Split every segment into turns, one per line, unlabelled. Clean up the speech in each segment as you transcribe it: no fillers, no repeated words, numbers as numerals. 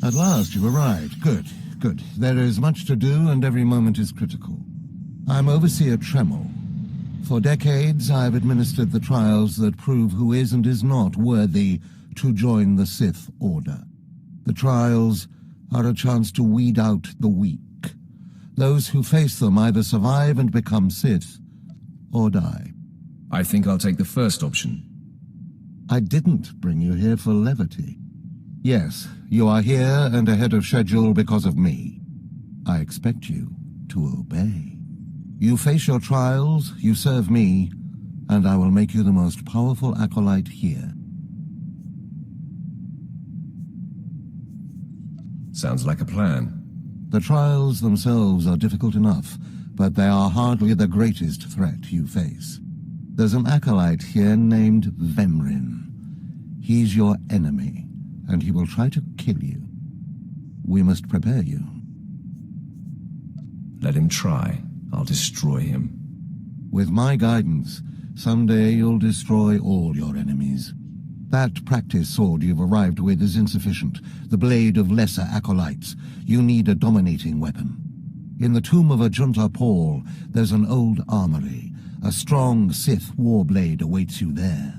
At last you arrived. Good, good. There is much to do, and every moment is critical. I'm Overseer Tremel. For decades, I've administered the trials that prove who is and is not worthy to join the Sith Order. The trials are a chance to weed out the weak. Those who face them either survive and become Sith, or die.
I think I'll take the first option.
I didn't bring you here for levity. Yes, you are here and ahead of schedule because of me. I expect you to obey. You face your trials, you serve me, and I will make you the most powerful acolyte here.
Sounds like a plan.
The trials themselves are difficult enough, but they are hardly the greatest threat you face. There's an acolyte here named Vrin. He's your enemy, and he will try to kill you. We must prepare you.
Let him try. I'll destroy him.
With my guidance, someday you'll destroy all your enemies. That practice sword you've arrived with is insufficient. The blade of lesser acolytes. You need a dominating weapon. In the tomb of Ajunta Paul, there's an old armory. A strong Sith warblade awaits you there.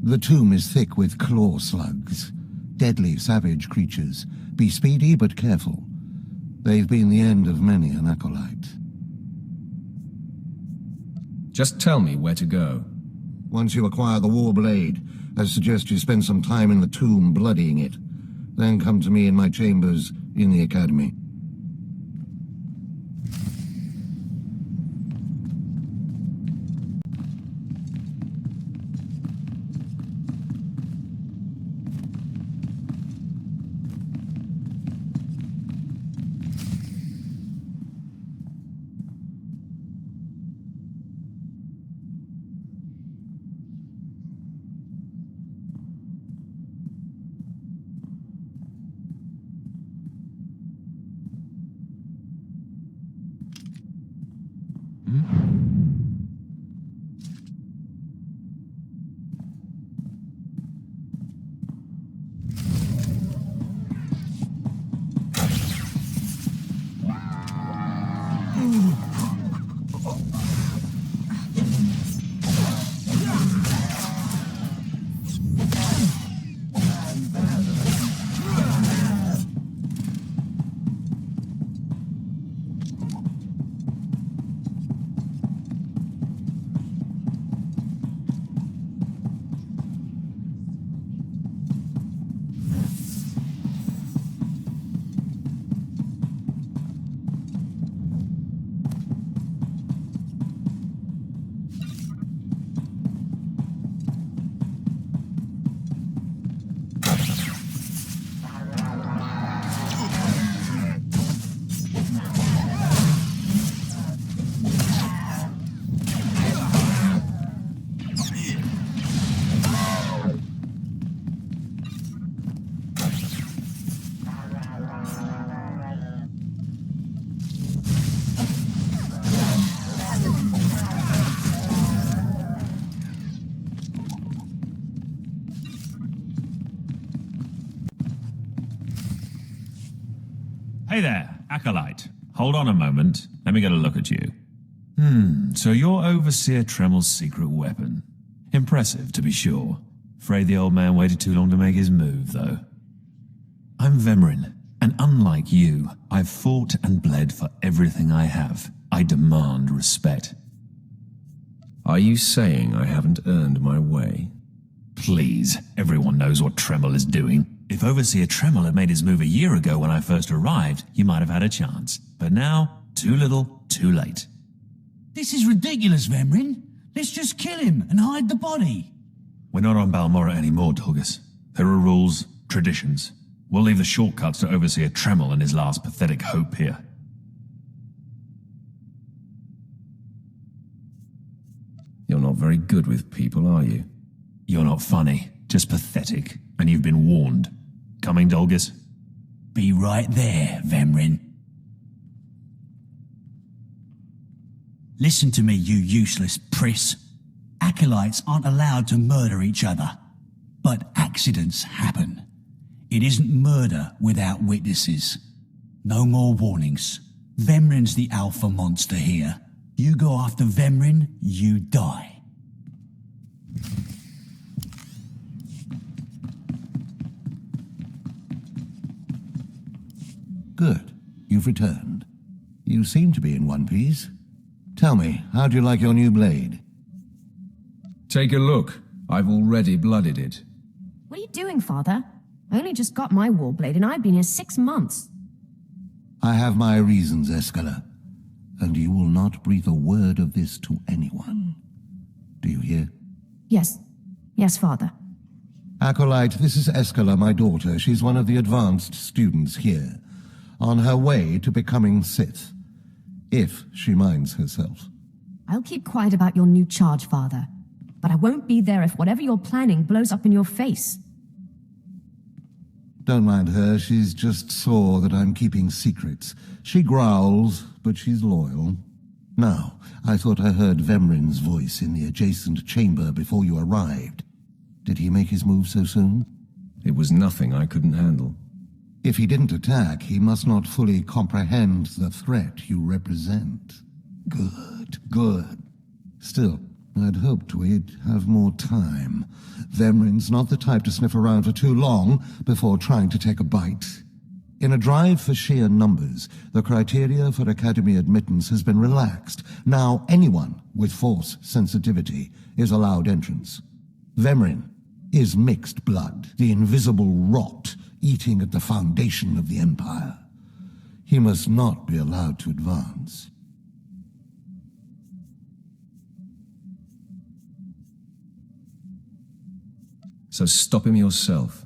The tomb is thick with claw slugs. Deadly, savage creatures. Be speedy but careful. They've been the end of many an acolyte.
Just tell me where to go.
Once you acquire the warblade, I suggest you spend some time in the tomb bloodying it. Then come to me in my chambers in the academy.
Hey there, acolyte. Hold on a moment. Let me get a look at you. So you're Overseer Tremel's secret weapon. Impressive, to be sure. Afraid the old man waited too long to make his move, though. I'm Vrin, and unlike you, I've fought and bled for everything I have. I demand respect.
Are you saying I haven't earned my way?
Please, everyone knows what Tremel is doing. If Overseer Tremel had made his move a year ago when I first arrived, you might have had a chance. But now, too little, too late.
This is ridiculous, Vrin. Let's just kill him and hide the body.
We're not on Balmorra anymore, Dolgus. There are rules, traditions. We'll leave the shortcuts to Overseer Tremel and his last pathetic hope here.
You're not very good with people, are you?
You're not funny, just pathetic, and you've been warned. Coming, Dolgus?
Be right there, Vrin. Listen to me, you useless priss. Acolytes aren't allowed to murder each other, but accidents happen. It isn't murder without witnesses. No more warnings. Vemrin's the alpha monster here. You go after Vemrin, you die.
Good. You've returned. You seem to be in one piece. Tell me, how do you like your new blade?
Take a look. I've already blooded it.
What are you doing, Father? I only just got my warblade and I've been here 6 months.
I have my reasons, Escala, and you will not breathe a word of this to anyone. Do you hear?
Yes. Yes, Father.
Acolyte, this is Escala, my daughter. She's one of the advanced students here, on her way to becoming Sith, if she minds herself.
I'll keep quiet about your new charge, Father, but I won't be there if whatever you're planning blows up in your face.
Don't mind her, she's just sore that I'm keeping secrets. She growls, but she's loyal. Now, I thought I heard Vemrin's voice in the adjacent chamber before you arrived. Did he make his move so soon?
It was nothing I couldn't handle.
If he didn't attack, he must not fully comprehend the threat you represent. Good, good. Still, I'd hoped we'd have more time. Vemrin's not the type to sniff around for too long before trying to take a bite. In a drive for sheer numbers, the criteria for Academy admittance has been relaxed. Now anyone with Force sensitivity is allowed entrance. Vemrin is mixed blood, the invisible rot eating at the foundation of the Empire. He must not be allowed to advance.
So stop him yourself.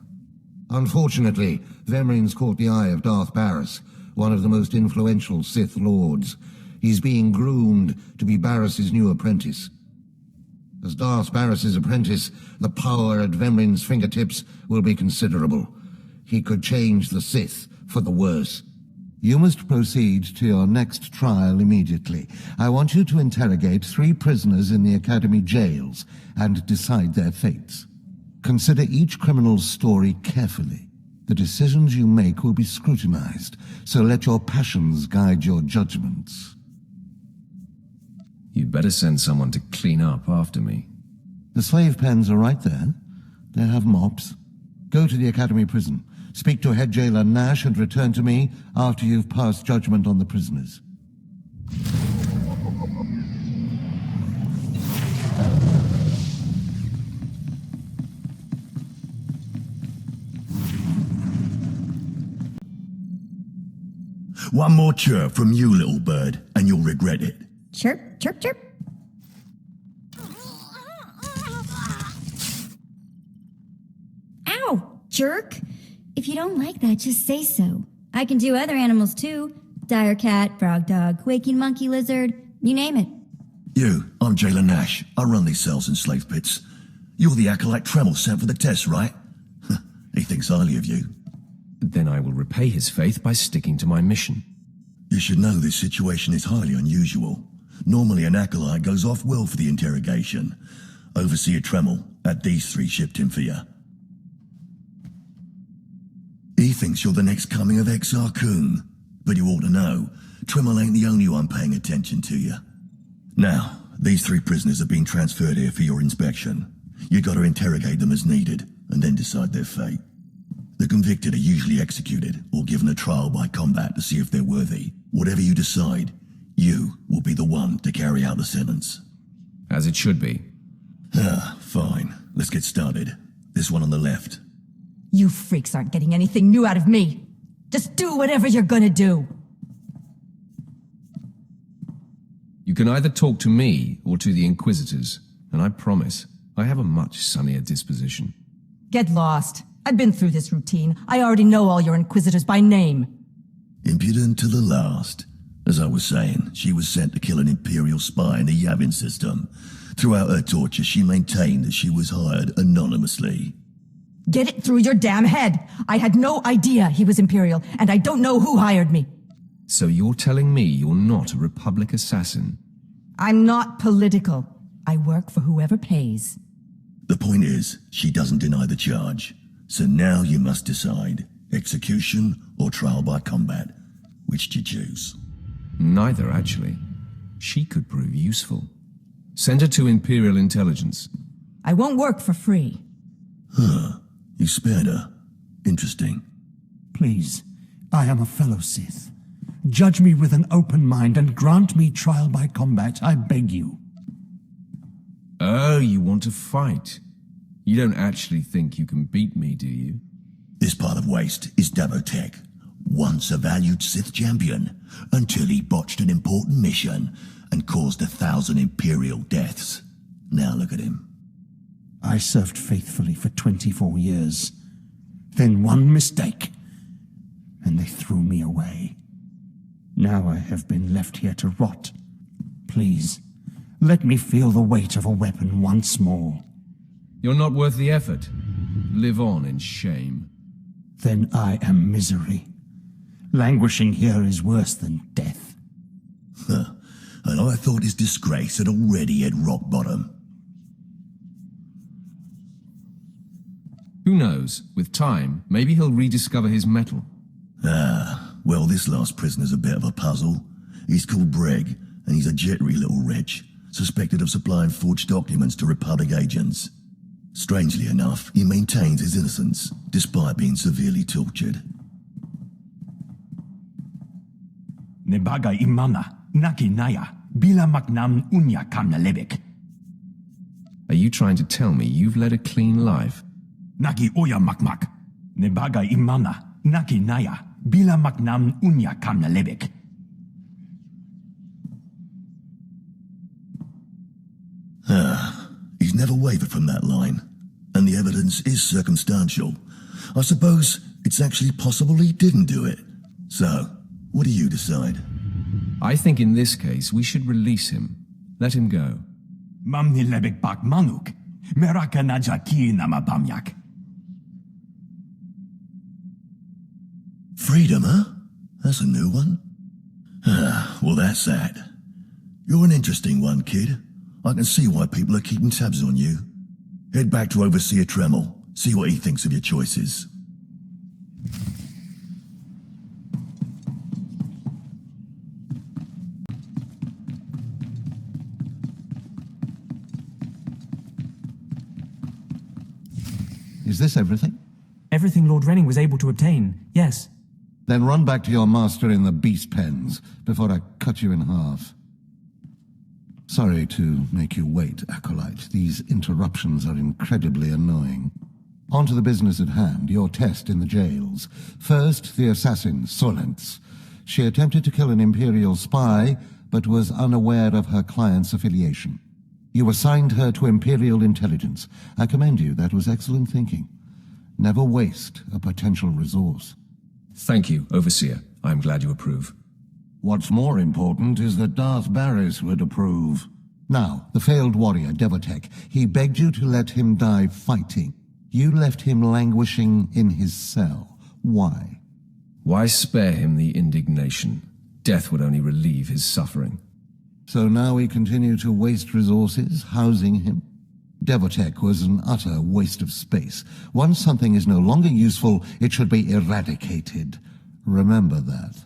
Unfortunately, Vemrin's caught the eye of Darth Baras, one of the most influential Sith Lords. He's being groomed to be Baras's new apprentice. As Darth Baras's apprentice, the power at Vemrin's fingertips will be considerable. He could change the Sith for the worse. You must proceed to your next trial immediately. I want you to interrogate 3 prisoners in the Academy jails and decide their fates. Consider each criminal's story carefully. The decisions you make will be scrutinized, so let your passions guide your judgments.
You'd better send someone to clean up after me.
The slave pens are right there. They have mops. Go to the Academy prison. Speak to head jailer Nash and return to me after you've passed judgment on the prisoners.
One more chirp from you, little bird, and you'll regret it.
Chirp, chirp, chirp.
Ow, jerk! If you don't like that, just say so. I can do other animals too. Dire cat, frog dog, quaking monkey lizard, you name it.
You, I'm Jailer Nash. I run these cells and slave pits. You're the acolyte Tremel sent for the test, right? He thinks highly of you.
Then I will repay his faith by sticking to my mission.
You should know this situation is highly unusual. Normally an acolyte goes off well for the interrogation. Overseer Tremel had these 3 shipped in for you. He thinks you're the next coming of Exar Kun, but you ought to know, Tremel ain't the only one paying attention to you. Now, these 3 prisoners have been transferred here for your inspection. You got to interrogate them as needed, and then decide their fate. The convicted are usually executed or given a trial by combat to see if they're worthy. Whatever you decide, you will be the one to carry out the sentence.
As it should be.
Fine. Let's get started. This one on the left.
You freaks aren't getting anything new out of me. Just do whatever you're gonna do.
You can either talk to me or to the Inquisitors, and I promise I have a much sunnier disposition.
Get lost. I've been through this routine. I already know all your Inquisitors by name.
Impudent to the last. As I was saying, she was sent to kill an Imperial spy in the Yavin system. Throughout her torture, she maintained that she was hired anonymously.
Get it through your damn head. I had no idea he was Imperial, and I don't know who hired me.
So you're telling me you're not a Republic assassin?
I'm not political. I work for whoever pays.
The point is, she doesn't deny the charge. So now you must decide, execution or trial by combat. Which do you choose?
Neither, actually. She could prove useful. Send her to Imperial Intelligence.
I won't work for free.
Huh. You spared her. Interesting.
Please, I am a fellow Sith. Judge me with an open mind and grant me trial by combat, I beg you.
Oh, you want to fight? You don't actually think you can beat me, do you?
This part of Waste is Davotech, once a valued Sith champion, until he botched an important mission and caused 1,000 Imperial deaths. Now look at him.
I served faithfully for 24 years. Then one mistake, and they threw me away. Now I have been left here to rot. Please, let me feel the weight of a weapon once more.
You're not worth the effort. Live on in shame.
Then I am misery. Languishing here is worse than death.
Huh. And I thought his disgrace had already hit rock bottom.
Who knows? With time, maybe he'll rediscover his mettle.
Well, this last prisoner's a bit of a puzzle. He's called Breg, and he's a jittery little wretch, suspected of supplying forged documents to Republic agents. Strangely enough, he maintains his innocence, despite being severely tortured.
Nebaga imana, naki naya, bila maknam unya kamna lebek.
Are you trying to tell me you've led a clean life?
Naki oya makmak. Nebaga imana, naki naya, bila maknam unya kamna lebek.
He's never wavered from that line, and the evidence is circumstantial. I suppose it's actually possible he didn't do it. So, what do you decide?
I think in this case we should release him. Let him go.
Mamni lebek bak manuk. Meraka najaki namabamyak.
Freedom, huh? That's a new one. Well, that's that. You're an interesting one, kid. I can see why people are keeping tabs on you. Head back to Overseer Tremel. See what he thinks of your choices.
Is this everything?
Everything Lord Renning was able to obtain, yes.
Then run back to your master in the beast pens before I cut you in half. Sorry to make you wait, Acolyte. These interruptions are incredibly annoying. On to the business at hand, your test in the jails. First, the assassin, Solentz. She attempted to kill an Imperial spy, but was unaware of her client's affiliation. You assigned her to Imperial Intelligence. I commend you. That was excellent thinking. Never waste a potential resource.
Thank you, Overseer. I'm glad you approve.
What's more important is that Darth Baras would approve. Now, the failed warrior, Devotech, he begged you to let him die fighting. You left him languishing in his cell. Why?
Why spare him the indignation? Death would only relieve his suffering.
So now we continue to waste resources, housing him? Devotech was an utter waste of space. Once something is no longer useful, it should be eradicated. Remember that.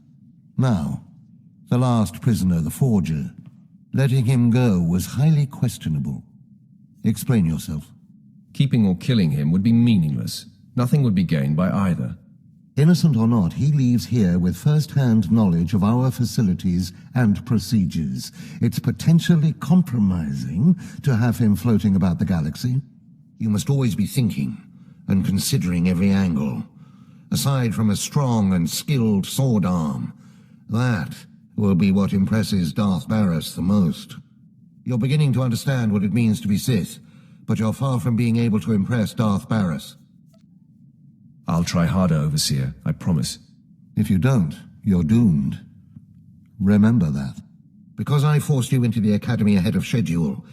Now, the last prisoner, the Forger. Letting him go was highly questionable. Explain yourself.
Keeping or killing him would be meaningless. Nothing would be gained by either.
Innocent or not, he leaves here with first-hand knowledge of our facilities and procedures. It's potentially compromising to have him floating about the galaxy. You must always be thinking and considering every angle. Aside from a strong and skilled sword arm, that will be what impresses Darth Baras the most. You're beginning to understand what it means to be Sith, but you're far from being able to impress Darth Baras.
I'll try harder, Overseer, I promise.
If you don't, you're doomed. Remember that. Because I forced you into the Academy ahead of schedule,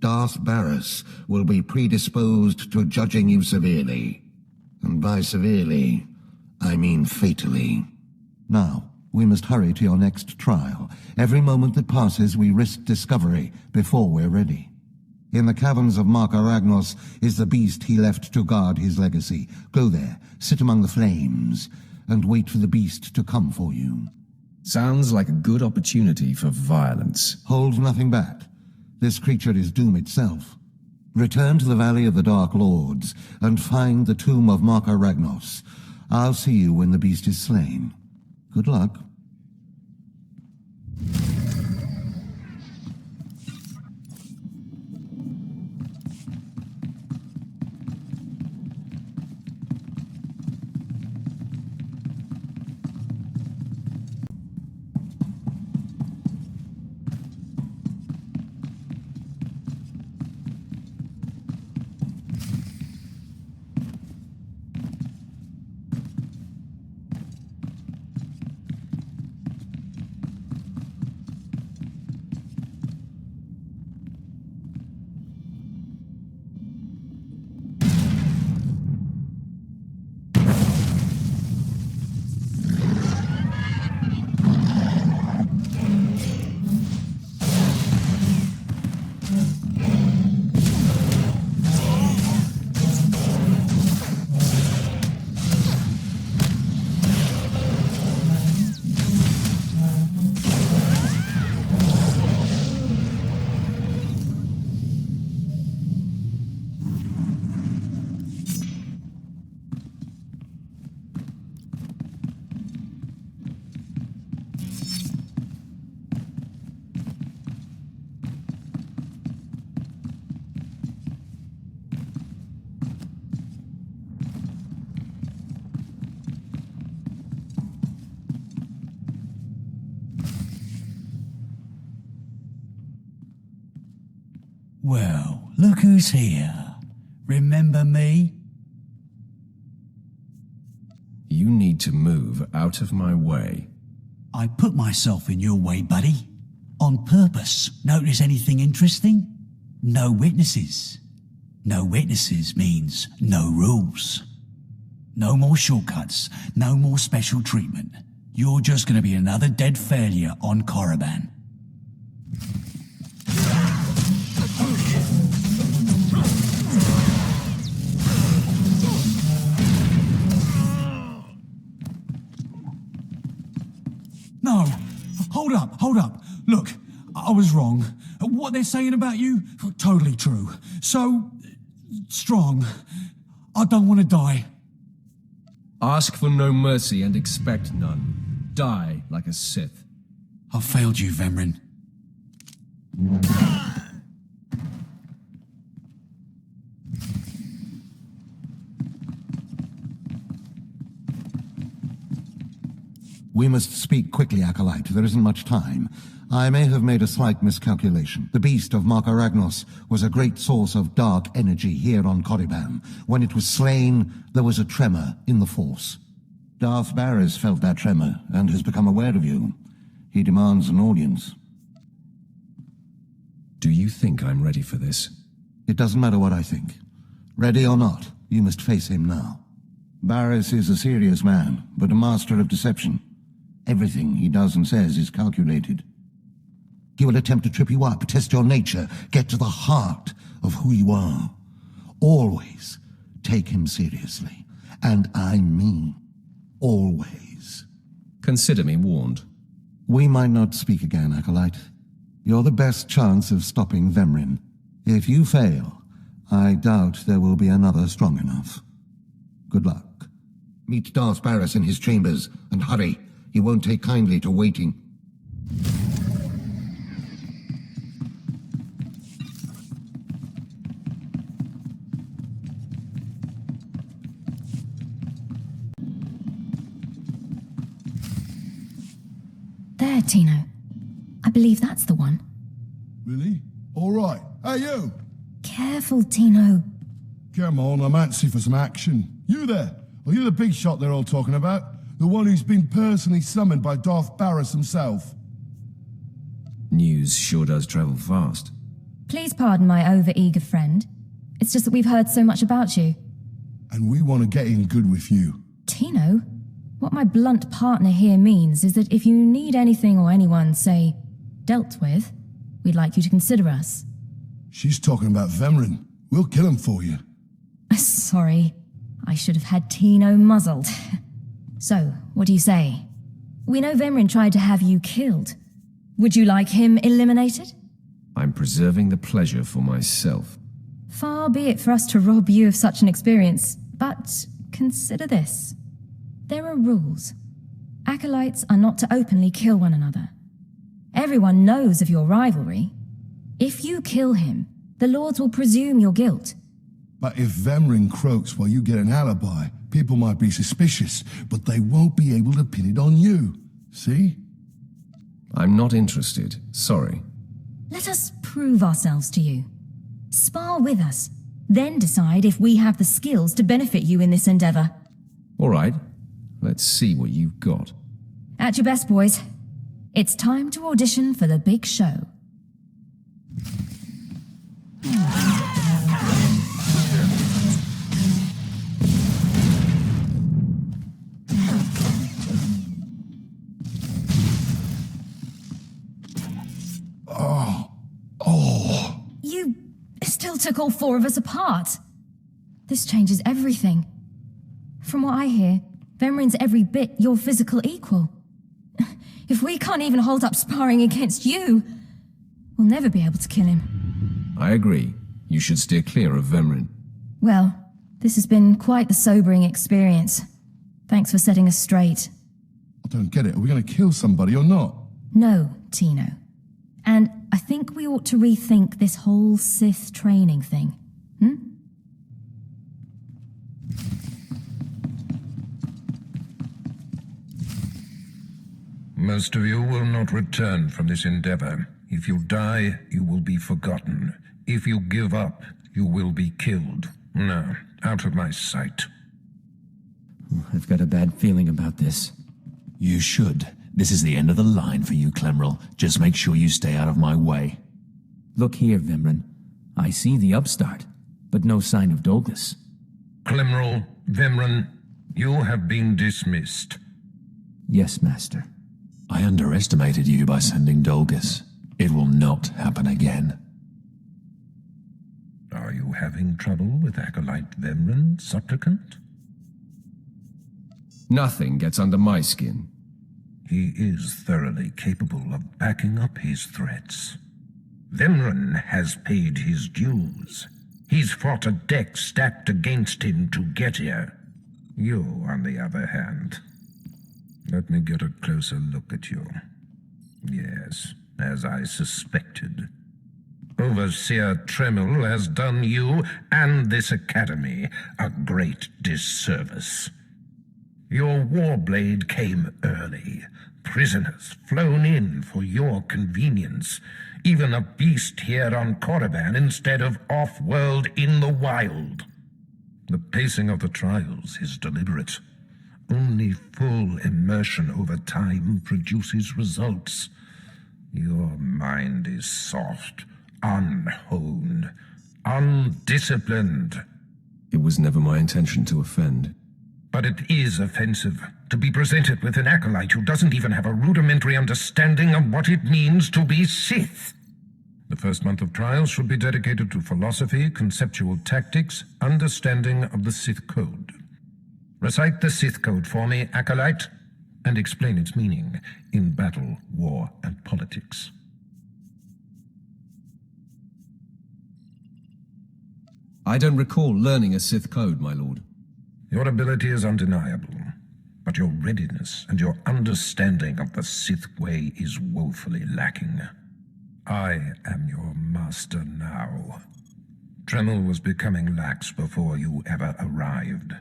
Darth Baras will be predisposed to judging you severely. And by severely, I mean fatally. Now, we must hurry to your next trial. Every moment that passes, we risk discovery before we're ready. In the caverns of Mark Aragnos is the beast he left to guard his legacy. Go there, sit among the flames, and wait for the beast to come for you.
Sounds like a good opportunity for violence.
Hold nothing back. This creature is doom itself. Return to the Valley of the Dark Lords and find the tomb of Mark Aragnos. I'll see you when the beast is slain. Good luck.
Well, look who's here. Remember me?
You need to move out of my way.
I put myself in your way, buddy. On purpose. Notice anything interesting? No witnesses. No witnesses means no rules. No more shortcuts. No more special treatment. You're just gonna be another dead failure on Korriban. No, hold up. Look, I was wrong. What they're saying about you, totally true. So, strong. I don't want to die.
Ask for no mercy and expect none. Die like a Sith.
I failed you, Vrin.
We must speak quickly, Acolyte. There isn't much time. I may have made a slight miscalculation. The beast of Mark Aragnos was a great source of dark energy here on Korriban. When it was slain, there was a tremor in the Force. Darth Baras felt that tremor and has become aware of you. He demands an audience.
Do you think I'm ready for this?
It doesn't matter what I think. Ready or not, you must face him now. Baras is a serious man, but a master of deception. Everything he does and says is calculated. He will attempt to trip you up, test your nature, get to the heart of who you are. Always take him seriously. And I mean always.
Consider me warned.
We might not speak again, Acolyte. You're the best chance of stopping Vrin. If you fail, I doubt there will be another strong enough. Good luck. Meet Darth Baras in his chambers, and hurry. He won't take kindly to waiting.
There, Tino. I believe that's the one.
Really? All right. Hey, you!
Careful, Tino.
Come on, I'm antsy for some action. You there? Are you the big shot they're all talking about? The one who's been personally summoned by Darth Baras himself?
News sure does travel fast.
Please pardon my over-eager friend. It's just that we've heard so much about you.
And we want to get in good with you.
Tino, what my blunt partner here means is that if you need anything or anyone, say, dealt with, we'd like you to consider us.
She's talking about Vrin. We'll kill him for you.
Sorry. I should have had Tino muzzled. So, what do you say? We know Vrin tried to have you killed. Would you like him eliminated?
I'm preserving the pleasure for myself.
Far be it for us to rob you of such an experience, but consider this. There are rules. Acolytes are not to openly kill one another. Everyone knows of your rivalry. If you kill him, the Lords will presume your guilt.
But if Vrin croaks while you get an alibi, people might be suspicious, but they won't be able to pin it on you. See?
I'm not interested. Sorry.
Let us prove ourselves to you. Spar with us, then decide if we have the skills to benefit you in this endeavor.
All right. Let's see what you've got.
At your best, boys. It's time to audition for the big show. You still took all four of us apart. This changes everything. From what I hear, Vrin's every bit your physical equal. If we can't even hold up sparring against you, we'll never be able to kill him.
I agree. You should steer clear of Vrin.
Well, this has been quite the sobering experience. Thanks for setting us straight.
I don't get it. Are we going to kill somebody or not?
No, Tino. And I think we ought to rethink this whole Sith training thing.
Most of you will not return from this endeavor. If you die, you will be forgotten. If you give up, you will be killed. No, out of my sight.
I've got a bad feeling about this.
You should. This is the end of the line for you, Clemrel. Just make sure you stay out of my way.
Look here, Vrin. I see the upstart, but no sign of Dolgus.
Clemrel, Vrin, you have been dismissed.
Yes, Master.
I underestimated you by sending Dolgus. It will not happen again.
Are you having trouble with Acolyte Vrin, supplicant?
Nothing gets under my skin.
He is thoroughly capable of backing up his threats. Vrin has paid his dues. He's fought a deck stacked against him to get here. You, on the other hand... Let me get a closer look at you. Yes, as I suspected. Overseer Tremel has done you and this academy a great disservice. Your warblade came early. Prisoners flown in for your convenience. Even a beast here on Korriban instead of off-world in the wild. The pacing of the trials is deliberate. Only full immersion over time produces results. Your mind is soft, unhoned, undisciplined.
It was never my intention to offend.
But it is offensive to be presented with an acolyte who doesn't even have a rudimentary understanding of what it means to be Sith. The first month of trials should be dedicated to philosophy, conceptual tactics, understanding of the Sith Code. Recite the Sith Code for me, acolyte, and explain its meaning in battle, war, and politics.
I don't recall learning a Sith Code, my lord.
Your ability is undeniable, but your readiness and your understanding of the Sith way is woefully lacking. I am your master now. Tremel was becoming lax before you ever arrived.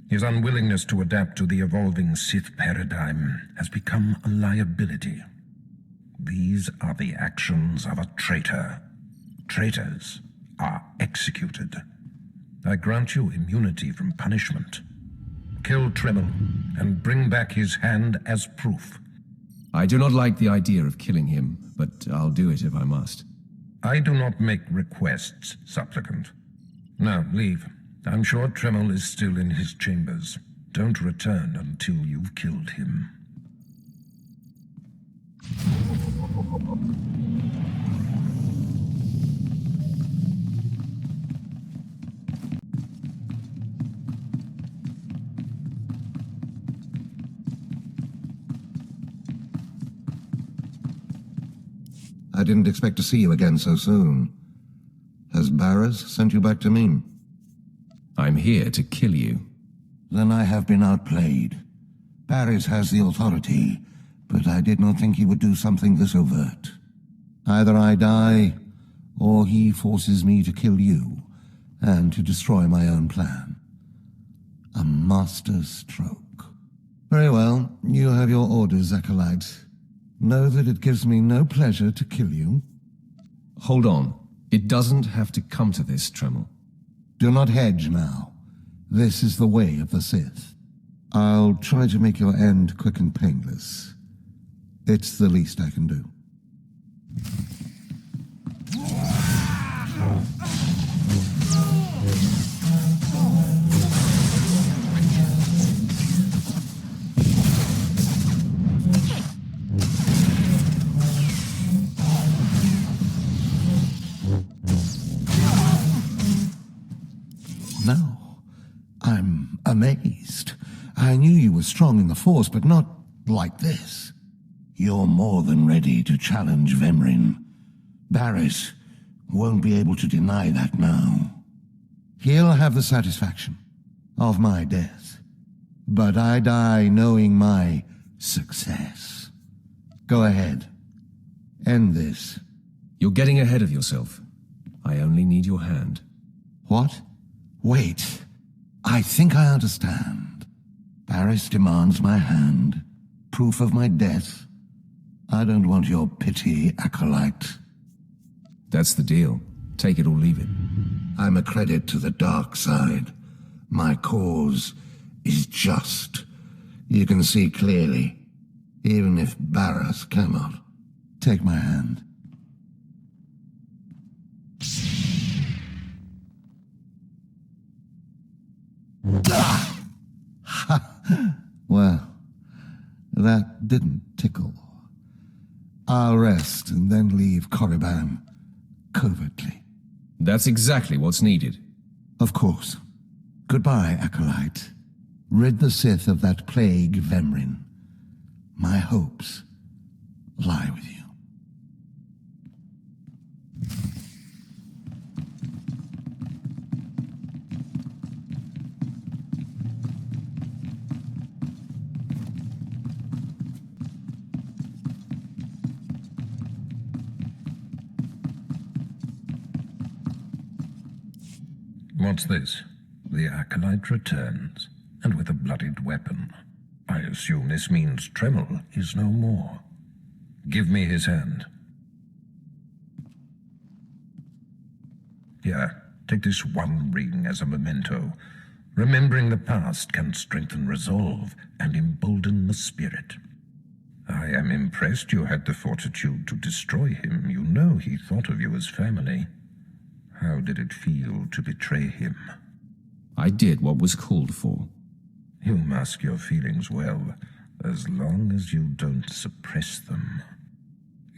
His unwillingness to adapt to the evolving Sith paradigm has become a liability. These are the actions of a traitor. Traitors are executed. I grant you immunity from punishment. Kill Tremel and bring back his hand as proof.
I do not like the idea of killing him, but I'll do it if I must.
I do not make requests, supplicant. Now, leave. I'm sure Tremel is still in his chambers. Don't return until you've killed him.
I didn't expect to see you again so soon. Has Baras sent you back to me?
I'm here to kill you.
Then I have been outplayed. Baras has the authority, but I did not think he would do something this overt. Either I die, or he forces me to kill you, and to destroy my own plan. A master stroke. Very well, you have your orders, acolyte. Know that it gives me no pleasure to kill you.
Hold on. It doesn't have to come to this, Tremel.
Do not hedge now. This is the way of the Sith. I'll try to make your end quick and painless. It's the least I can do. No, I'm amazed. I knew you were strong in the Force, but not like this. You're more than ready to challenge Vrin. Baras won't be able to deny that now. He'll have the satisfaction of my death, but I die knowing my success. Go ahead. End this.
You're getting ahead of yourself. I only need your hand.
What? Wait. I think I understand. Baras demands my hand. Proof of my death. I don't want your pity, acolyte.
That's the deal. Take it or leave it.
I'm a credit to the dark side. My cause is just. You can see clearly, even if Baras cannot. Take my hand. Well, that didn't tickle. I'll rest and then leave Korriban covertly.
That's exactly what's needed.
Of course. Goodbye, acolyte. Rid the Sith of that plague, Vrin. My hopes lie with you.
What's this? The acolyte returns, and with a bloodied weapon. I assume this means Tremel is no more. Give me his hand. Here, take this one ring as a memento. Remembering the past can strengthen resolve and embolden the spirit. I am impressed you had the fortitude to destroy him. You know he thought of you as family. How did it feel to betray him?
I did what was called for.
You mask your feelings well, as long as you don't suppress them.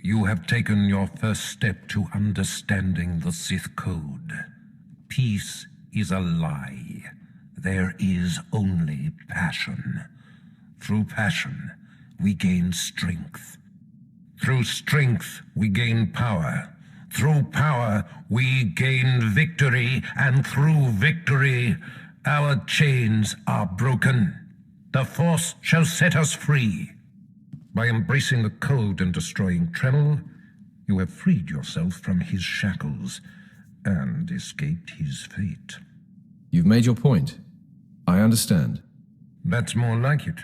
You have taken your first step to understanding the Sith Code. Peace is a lie. There is only passion. Through passion, we gain strength. Through strength, we gain power. Through power, we gain victory, and through victory, our chains are broken. The Force shall set us free. By embracing the code and destroying Tremel, you have freed yourself from his shackles and escaped his fate.
You've made your point. I understand.
That's more like it.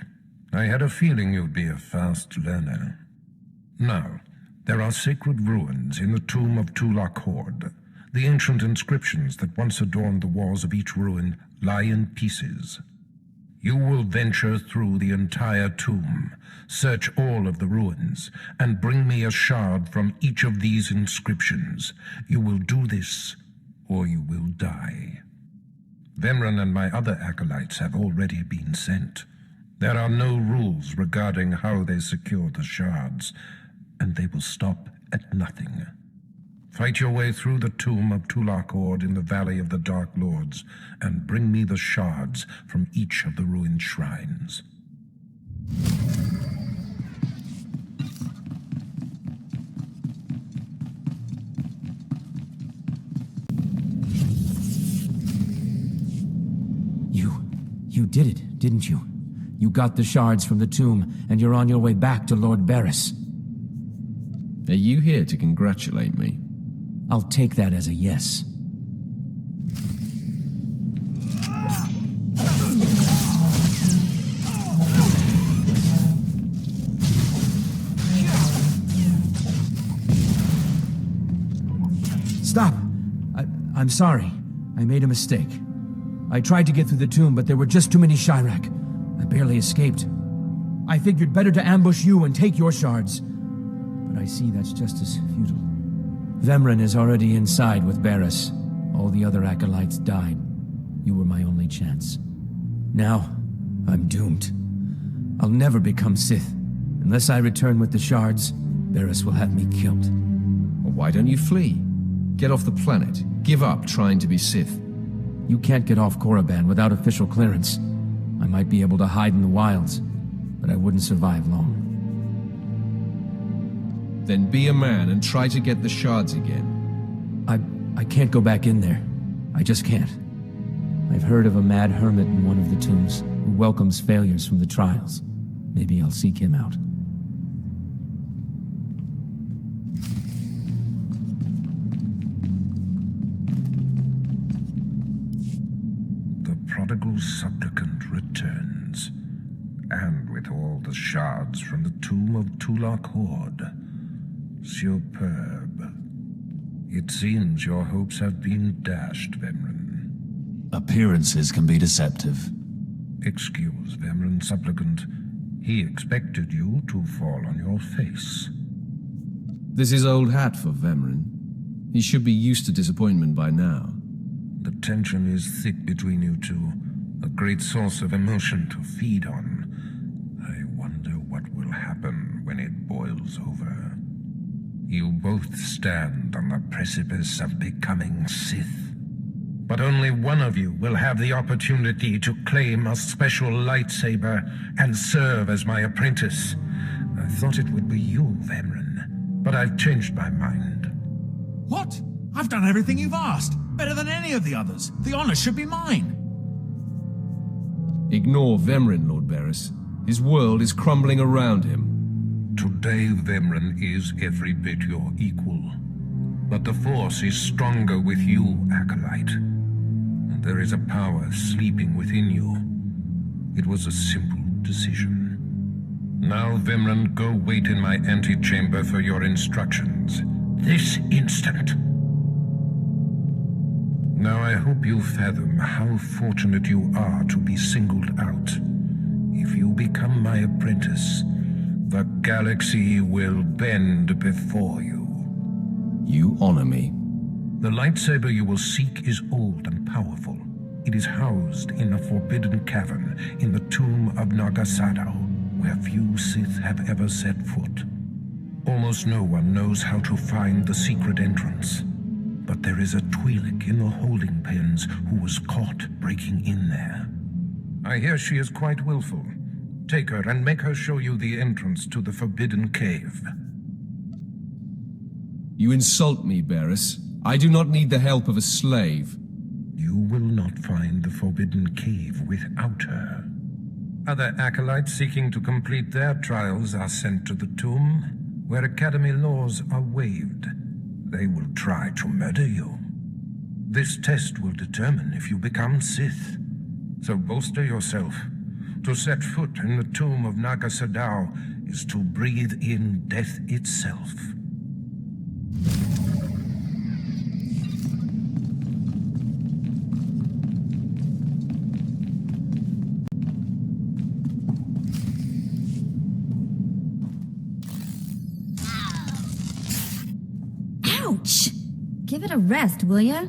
I had a feeling you'd be a fast learner. Now, there are sacred ruins in the tomb of Tulak Hord. The ancient inscriptions that once adorned the walls of each ruin lie in pieces. You will venture through the entire tomb, search all of the ruins, and bring me a shard from each of these inscriptions. You will do this, or you will die. Vrin and my other acolytes have already been sent. There are no rules regarding how they secure the shards, and they will stop at nothing. Fight your way through the tomb of Tulak Hord in the Valley of the Dark Lords, and bring me the shards from each of the ruined shrines.
You did it, didn't you? You got the shards from the tomb, and you're on your way back to Lord Baras.
Are you here to congratulate me?
I'll take that as a yes. Stop! I'm sorry. I made a mistake. I tried to get through the tomb, but there were just too many Chirac. I barely escaped. I figured better to ambush you and take your shards. But I see that's just as futile. Vemrin is already inside with Baras. All the other acolytes died. You were my only chance. Now, I'm doomed. I'll never become Sith. Unless I return with the shards, Baras will have me killed.
Well, why don't you flee? Get off the planet. Give up trying to be Sith.
You can't get off Korriban without official clearance. I might be able to hide in the wilds, but I wouldn't survive long.
Then be a man and try to get the shards again.
I can't go back in there. I just can't. I've heard of a mad hermit in one of the tombs who welcomes failures from the trials. Maybe I'll seek him out.
The prodigal supplicant returns, and with all the shards from the tomb of Tulak Hord. Superb. It seems your hopes have been dashed, Vemrin.
Appearances can be deceptive.
Excuse Vemrin, supplicant. He expected you to fall on your face.
This is old hat for Vemrin. He should be used to disappointment by now.
The tension is thick between you two, a great source of emotion to feed on. I wonder what will happen when it boils over. You both stand on the precipice of becoming Sith. But only one of you will have the opportunity to claim a special lightsaber and serve as my apprentice. I thought it would be you, Vemrin, but I've changed my mind.
What? I've done everything you've asked. Better than any of the others. The honor should be mine.
Ignore Vemrin, Lord Baras. His world is crumbling around him.
Today, Vemrin is every bit your equal. But the Force is stronger with you, Acolyte. And there is a power sleeping within you. It was a simple decision. Now, Vemrin, go wait in my antechamber for your instructions. This instant. Now I hope you fathom how fortunate you are to be singled out. If you become my apprentice, the galaxy will bend before you.
You honor me.
The lightsaber you will seek is old and powerful. It is housed in a forbidden cavern in the tomb of Nagasado, where few Sith have ever set foot. Almost no one knows how to find the secret entrance. But there is a Twi'lek in the holding pens who was caught breaking in there. I hear she is quite willful. Take her and make her show you the entrance to the forbidden cave.
You insult me, Baras. I do not need the help of a slave.
You will not find the forbidden cave without her. Other acolytes seeking to complete their trials are sent to the tomb, where Academy laws are waived. They will try to murder you. This test will determine if you become Sith. So bolster yourself. To set foot in the tomb of Nagasadao is to breathe in death itself.
Ouch! Give it a rest, will ya?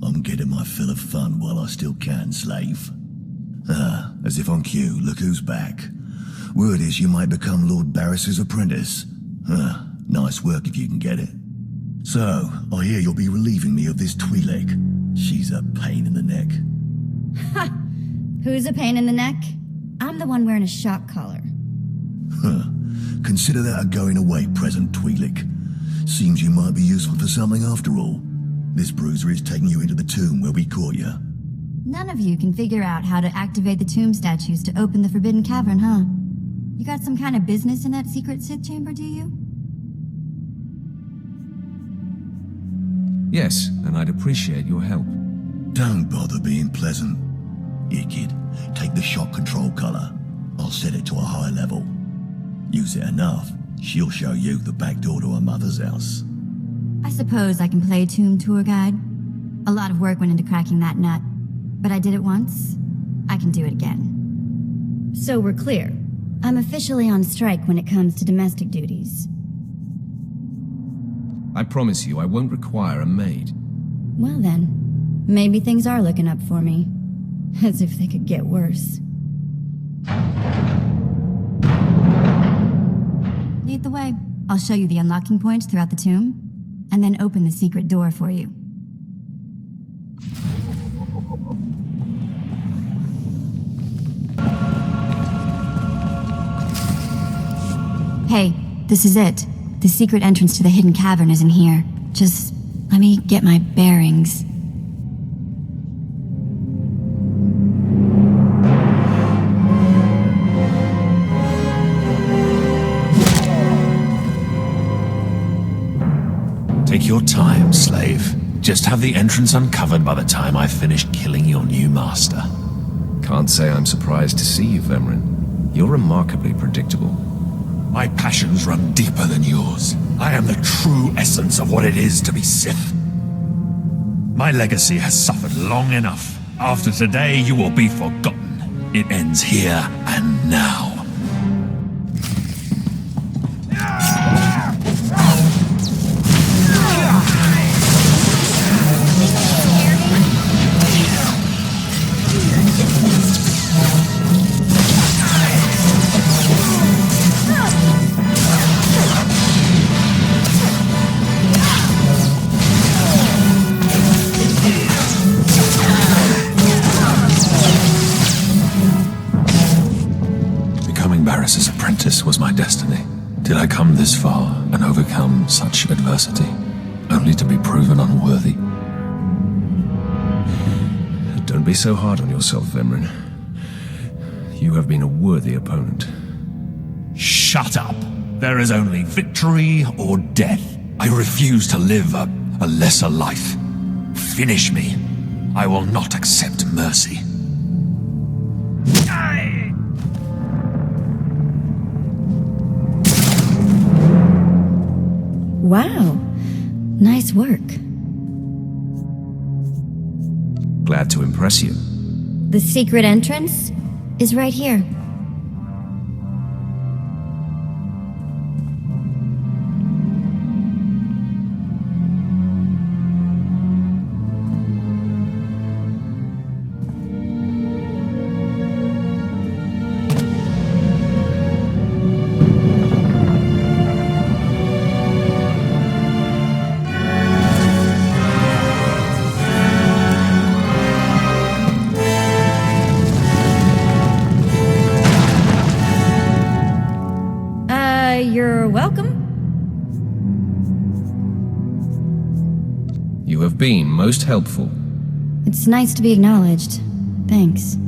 I'm getting my fill of fun while I still can, slave. As if on cue, look who's back. Word is you might become Lord Baras's apprentice. Nice work if you can get it. So, I hear you'll be relieving me of this Twi'lek. She's a pain in the neck.
Ha! Who's a pain in the neck? I'm the one wearing a shock collar.
Consider that a going-away present, Twi'lek. Seems you might be useful for something after all. This bruiser is taking you into the tomb where we caught you.
None of you can figure out how to activate the tomb statues to open the Forbidden Cavern, huh? You got some kind of business in that secret Sith chamber, do you?
Yes, and I'd appreciate your help.
Don't bother being pleasant. Here, kid, take the shock control collar. I'll set it to a high level. Use it enough, she'll show you the back door to her mother's house.
I suppose I can play tomb tour guide. A lot of work went into cracking that nut, but I did it once. I can do it again. So we're clear. I'm officially on strike when it comes to domestic duties.
I promise you I won't require a maid.
Well then, maybe things are looking up for me. As if they could get worse. Lead the way. I'll show you the unlocking points throughout the tomb, and then open the secret door for you. Hey, this is it. The secret entrance to the hidden cavern is in here. Just let me get my bearings.
Take your time, slave. Just have the entrance uncovered by the time I've finished killing your new master.
Can't say I'm surprised to see you, Vrin. You're remarkably predictable.
My passions run deeper than yours. I am the true essence of what it is to be Sith. My legacy has suffered long enough. After today, you will be forgotten. It ends here and now. Baras's apprentice was my destiny. Did I come this far and overcome such adversity, only to be proven unworthy?
Don't be so hard on yourself, Vrin. You have been a worthy opponent.
Shut up! There is only victory or death. I refuse to live a lesser life. Finish me. I will not accept mercy.
Wow. Nice work.
Glad to impress you.
The secret entrance is right here. You're welcome.
You have been most helpful.
It's nice to be acknowledged. Thanks.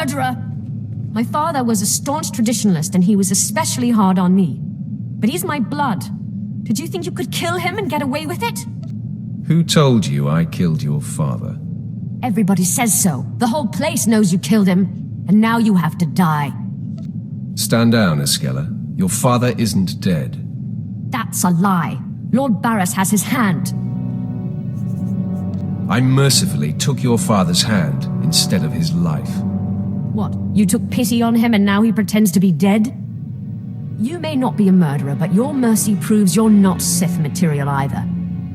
murderer! My father was a staunch traditionalist, and he was especially hard on me. But he's my blood. Did you think you could kill him and get away with it?
Who told you I killed your father?
Everybody says so. The whole place knows you killed him, and now you have to die.
Stand down, Esquella. Your father isn't dead.
That's a lie. Lord Baras has his hand.
I mercifully took your father's hand instead of his life.
What, you took pity on him and now he pretends to be dead? You may not be a murderer, but your mercy proves you're not Sith material either.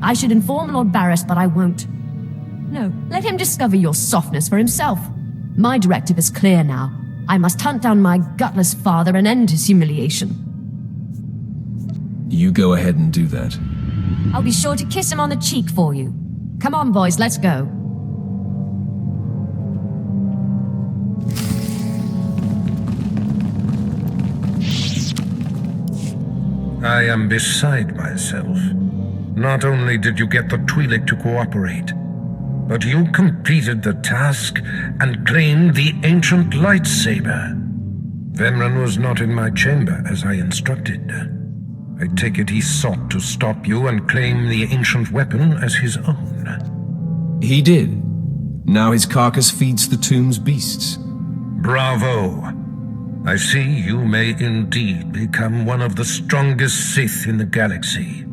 I should inform Lord Baras, but I won't. No, let him discover your softness for himself. My directive is clear now. I must hunt down my gutless father and end his humiliation.
You go ahead and do that.
I'll be sure to kiss him on the cheek for you. Come on, boys, let's go.
I am beside myself. Not only did you get the Twi'lek to cooperate, but you completed the task and claimed the ancient lightsaber. Vrin was not in my chamber as I instructed. I take it he sought to stop you and claim the ancient weapon as his own.
He did. Now his carcass feeds the tomb's beasts.
Bravo! I see you may indeed become one of the strongest Sith in the galaxy.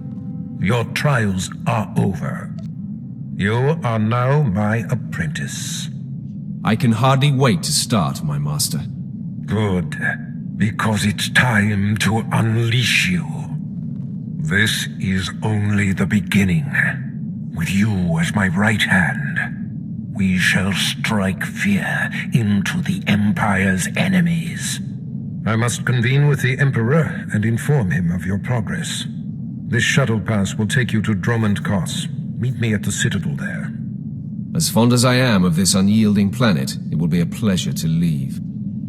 Your trials are over. You are now my apprentice.
I can hardly wait to start, my master.
Good, because it's time to unleash you. This is only the beginning. With you as my right hand, we shall strike fear into the Empire's enemies. I must convene with the Emperor and inform him of your progress. This shuttle pass will take you to Dromund Kos. Meet me at the Citadel there.
As fond as I am of this unyielding planet, it will be a pleasure to leave.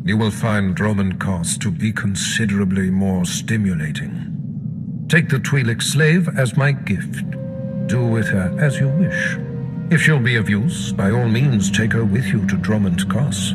You will find Dromund Kos to be considerably more stimulating. Take the Twi'lek slave as my gift. Do with her as you wish. If she'll be of use, by all means take her with you to Dromund Kos.